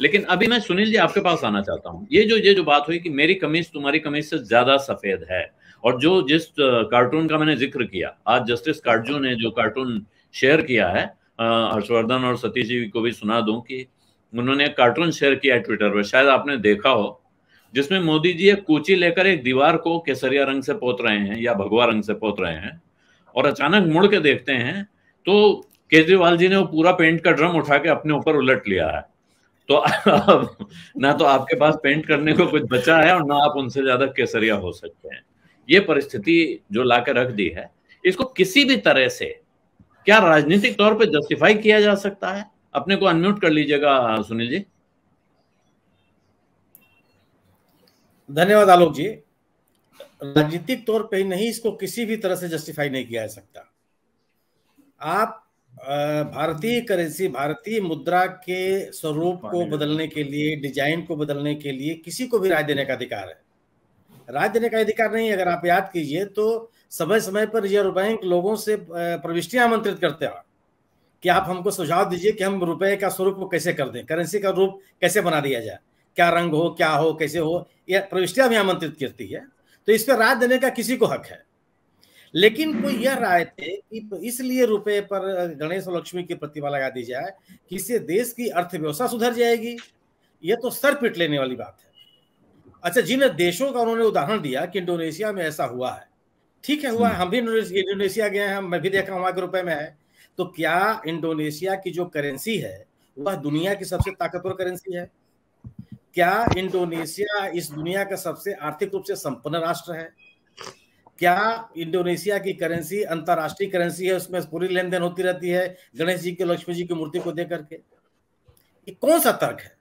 लेकिन अभी मैं सुनील जी आपके पास आना चाहता हूँ। ये जो बात हुई कि मेरी कमीज तुम्हारी कमीज से ज्यादा सफेद है, और जो जिस कार्टून का मैंने जिक्र किया, आज जस्टिस काटजू ने जो कार्टून शेयर किया है, हर्षवर्धन और सतीश जी को भी सुना दूं कि उन्होंने एक कार्टून शेयर किया है ट्विटर पर, शायद आपने देखा हो, जिसमें मोदी जी एक कूची लेकर एक दीवार को केसरिया रंग से पोत रहे हैं या भगवा रंग से पोत रहे हैं, और अचानक मुड़ के देखते हैं तो केजरीवाल जी ने वो पूरा पेंट का ड्रम उठा के अपने ऊपर उलट लिया है। तो अब ना तो आपके पास पेंट करने को कुछ बचा है, और ना आप उनसे ज्यादा केसरिया हो सकते हैं। ये परिस्थिति जो लाके रख दी है, इसको किसी भी तरह से क्या राजनीतिक तौर पे जस्टिफाई किया जा सकता है? अपने को अनम्यूट कर लीजिएगा सुनील जी। धन्यवाद आलोक जी। राजनीतिक तौर पे ही नहीं, इसको किसी भी तरह से जस्टिफाई नहीं किया जा सकता। आप भारतीय करेंसी, भारतीय मुद्रा के स्वरूप को बदलने के लिए, डिजाइन को बदलने के लिए किसी को भी राय देने का अधिकार है। राय देने का अधिकार नहीं, अगर आप याद कीजिए तो समय समय पर रिजर्व बैंक लोगों से प्रविष्टियां आमंत्रित करते हैं कि आप हमको सुझाव दीजिए कि हम रुपए का स्वरूप को कैसे कर दें, करेंसी का रूप कैसे बना दिया जाए, क्या रंग हो, क्या हो, कैसे हो, यह प्रविष्टियां भी आमंत्रित करती है। तो इस पर राय देने का किसी को हक है। लेकिन कोई यह राय थे कि इसलिए रुपए पर गणेश और लक्ष्मी की प्रतिमा लगा दी जाए कि इससे देश की अर्थव्यवस्था सुधर जाएगी, यह तो सर पीट लेने वाली बात है। अच्छा, जिन देशों का उन्होंने उदाहरण दिया कि इंडोनेशिया में ऐसा हुआ है, ठीक है, हुआ है, हम भी इंडोनेशिया गए हैं, मैं भी देखा वहां के रुपए में है। तो क्या इंडोनेशिया की जो करेंसी है वह दुनिया की सबसे ताकतवर करेंसी है? क्या इंडोनेशिया इस दुनिया का सबसे आर्थिक रूप से संपन्न राष्ट्र है? क्या इंडोनेशिया की करेंसी अंतरराष्ट्रीय करेंसी है, उसमें पूरी लेन देन होती रहती है गणेश जी के, लक्ष्मी जी की मूर्ति को देकर के? ये कौन सा तर्क है?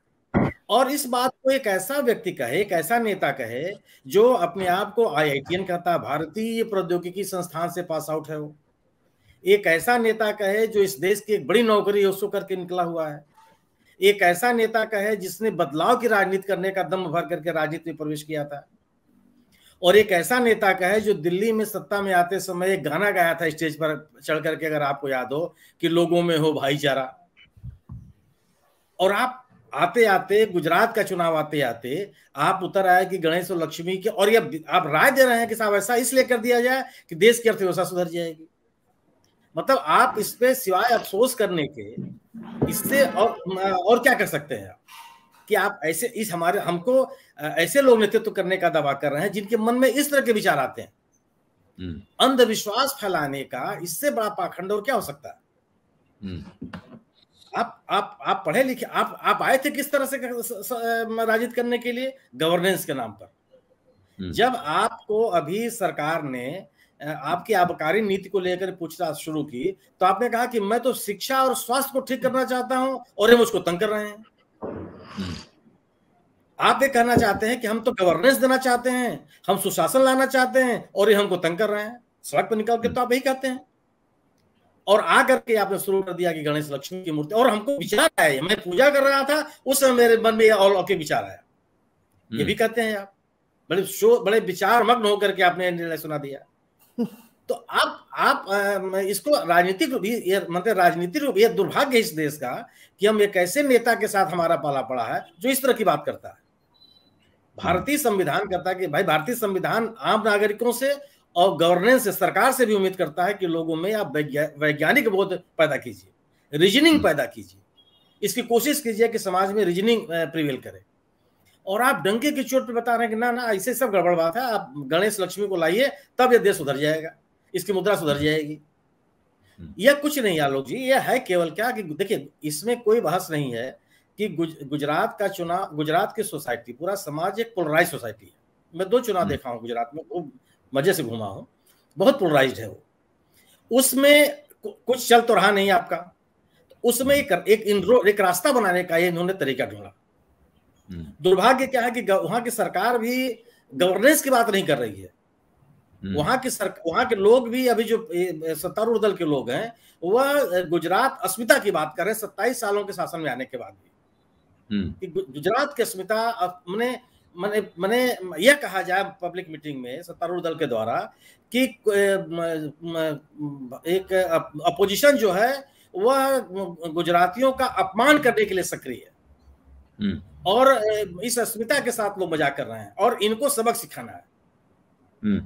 और इस बात को एक ऐसा व्यक्ति कहे, एक ऐसा नेता कहे जो अपने आप को IITian कहता, भारतीय प्रौद्योगिकी संस्थान से पास आउट है, वो एक ऐसा नेता कहे जो इस देश की एक बड़ी नौकरी है उसको करके निकला हुआ है, एक ऐसा नेता कहे जिसने बदलाव की राजनीति करने का दम भर करके राजनीति में प्रवेश किया था, और एक ऐसा नेता कहे जो दिल्ली में सत्ता में आते समय एक गाना गाया था स्टेज पर चढ़ करके, अगर आपको याद हो, कि लोगों में हो भाईचारा। और आप आते आते गुजरात का चुनाव आते आते आप उतर आए कि गणेश और लक्ष्मी के, और ये आप राय दे रहे हैं कि साहब ऐसा इसलिए कर दिया जाए कि देश की अर्थव्यवस्था सुधर जाएगी। मतलब आप इस पे सिवाय अफसोस करने के इससे और क्या कर सकते हैं आप? कि आप ऐसे इस हमारे हमको ऐसे लोग नेतृत्व करने का दावा कर रहे हैं जिनके मन में इस तरह के विचार आते हैं। अंधविश्वास फैलाने का इससे बड़ा पाखंड और क्या हो सकता है? आप पढ़े लिखे, आप आए थे किस तरह से राजनीति करने के लिए? गवर्नेंस के नाम पर। जब आपको अभी सरकार ने आपकी आबकारी नीति को लेकर पूछताछ शुरू की तो आपने कहा कि मैं तो शिक्षा और स्वास्थ्य को ठीक करना चाहता हूं और ये मुझको तंग कर रहे हैं। आप ये कहना चाहते हैं कि हम तो गवर्नेंस देना चाहते हैं, हम सुशासन लाना चाहते हैं, और ये हमको तंग कर रहे हैं। सड़क पर निकल के तो आप यही कहते हैं, और आकर के आपने शुरू कर दिया कि गणेश लक्ष्मी की मूर्ति, और हमको विचार आया, मैं पूजा कर रहा था उस समय मेरे मन में अलौकिक विचार आया, ये भी कहते हैं आप। बड़े विचार मग्न होकर के आपने निर्णय सुना दिया। तो आप इसको राजनीतिक मतलब राजनीतिक रूप, यह दुर्भाग्य इस देश का कि हम एक ऐसे नेता के साथ हमारा पाला पड़ा है जो इस तरह की बात करता है। भारतीय संविधान कहता है कि भाई, भारतीय संविधान आम नागरिकों से और गवर्नेंस से, सरकार से भी उम्मीद करता है कि लोगों में आप वैज्ञानिक बोध पैदा कीजिए, रीजनिंग पैदा कीजिए, इसकी कोशिश कीजिए कि समाज में रीजनिंग प्रिवेल करे। और आप डंके की चोट पे बता रहे हैं कि ना ना ऐसे सब गड़बड़ बात है, आप गणेश लक्ष्मी को लाइए तब यह देश सुधर जाएगा, इसकी मुद्रा सुधर जाएगी। यह कुछ नहीं आलोक जी, यह है केवल क्या कि देखिए, इसमें कोई बहस नहीं है कि गुजरात का चुनाव, गुजरात की सोसाइटी, पूरा समाज एक पोलराइज सोसाइटी है। मैं 2 चुनाव देखा हूं गुजरात में, खूब मजे से घूमा हूं, बहुत पोलराइज्ड है वो। उसमें कुछ चल तो रहा नहीं आपका, तो उसमें एक रास्ता बनाने का इन्होंने तरीका ढूंढा। दुर्भाग्य क्या है कि वहां की सरकार भी गवर्नेंस की बात नहीं कर रही है। वहां के लोग भी, अभी जो सत्तारूढ़ दल के लोग हैं, वह गुजरात अस्मिता की बात कर रहे हैं 27 सालों के शासन में आने के बाद भी, कि गुजरात की अस्मिता मैंने यह कहा जाए पब्लिक मीटिंग में सत्तारूढ़ दल के द्वारा कि एक अपोजिशन जो है वह गुजरातियों का अपमान करने के लिए सक्रिय है। और इस अस्मिता के साथ लोग मजाक कर रहे हैं और इनको सबक सिखाना है।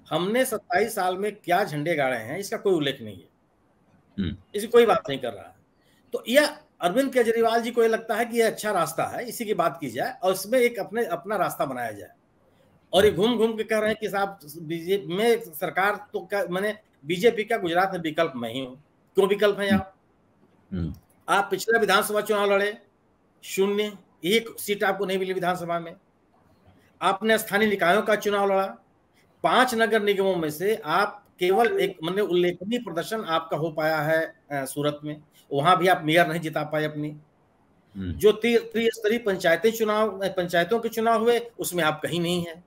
हमने 27 साल में क्या झंडे गाड़े हैं इसका कोई उल्लेख नहीं है, इसकी कोई बात नहीं कर रहा है। तो यह अरविंद केजरीवाल जी को ये लगता है कि यह अच्छा रास्ता है, इसी की बात की जाए और इसमें एक अपना रास्ता बनाया जाए। और ये घूम घूम के कह रहे हैं कि साहब बीजेपी में सरकार तो क्या, मैंने बीजेपी का गुजरात में विकल्प मैं ही हूं। क्यों विकल्प है आप पिछला विधानसभा चुनाव लड़े, 0, 1 सीट आपको नहीं मिली विधानसभा में। आपने स्थानीय निकायों का चुनाव लड़ा, 5 नगर निगमों में से आप केवल एक मतलब उल्लेखनीय प्रदर्शन आपका हो पाया है सूरत में, वहां भी आप मेयर नहीं जिता पाए अपनी। जो त्रिस्तरीय पंचायतों के चुनाव हुए उसमें आप कहीं नहीं है।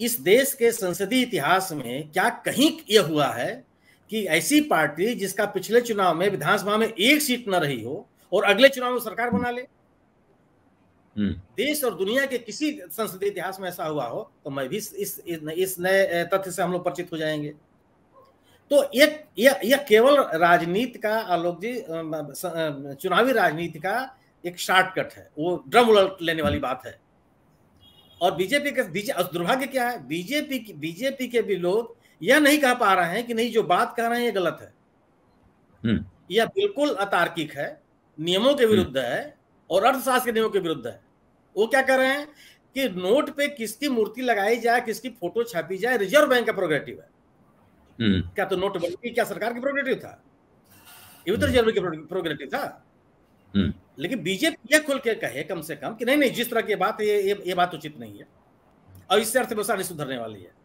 इस देश के संसदीय इतिहास में क्या कहीं यह हुआ है कि ऐसी पार्टी जिसका पिछले चुनाव में विधानसभा में 1 सीट न रही हो और अगले चुनाव में सरकार बना ले? देश और दुनिया के किसी संसदीय इतिहास में ऐसा हुआ हो तो मैं भी इस नए तथ्य से हम लोग परिचित हो जाएंगे। तो यह केवल राजनीति का, आलोक जी, चुनावी राजनीति का एक शॉर्टकट है, वो ड्रम उलट लेने वाली बात है। और बीजेपी के दुर्भाग्य क्या है, बीजेपी के भी लोग यह नहीं कह पा रहे हैं कि नहीं जो बात कह रहे हैं ये गलत है, यह बिल्कुल अतार्किक है, नियमों के विरुद्ध है और अर्थशास्त्र के नियमों के विरुद्ध है। वो क्या कर रहे हैं कि नोट पे किसकी मूर्ति लगाई जाए, किसकी फोटो छापी जाए, रिजर्व बैंक का प्रोग्रेटिव है। क्या तो नोटबंदी क्या सरकार की प्रोग्रेटिव था? ये भी तो रिजर्व की प्रोग्रेटिव था। लेकिन बीजेपी यह खुल के कहे कम से कम कि नहीं नहीं जिस तरह की बात है ये बात उचित नहीं है और इससे अर्थव्यवस्था नहीं सुधरने वाली है।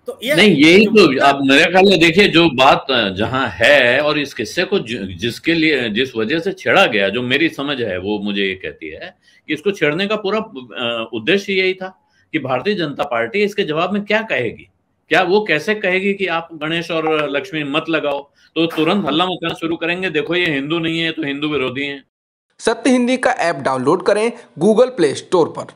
तो ये नहीं, यही तो अब मेरे ख्याल में देखिए जो बात जहां है और इस किस्से को जिसके लिए जिस वजह से छेड़ा गया, जो मेरी समझ है वो मुझे ये कहती है कि इसको छेड़ने का पूरा उद्देश्य यही था कि भारतीय जनता पार्टी इसके जवाब में क्या कहेगी, क्या वो कैसे कहेगी कि आप गणेश और लक्ष्मी मत लगाओ, तो तुरंत हल्ला मचाना शुरू करेंगे, देखो ये हिंदू नहीं है तो हिंदू विरोधी हैं। सत्य हिंदी का ऐप डाउनलोड करें गूगल प्ले स्टोर पर।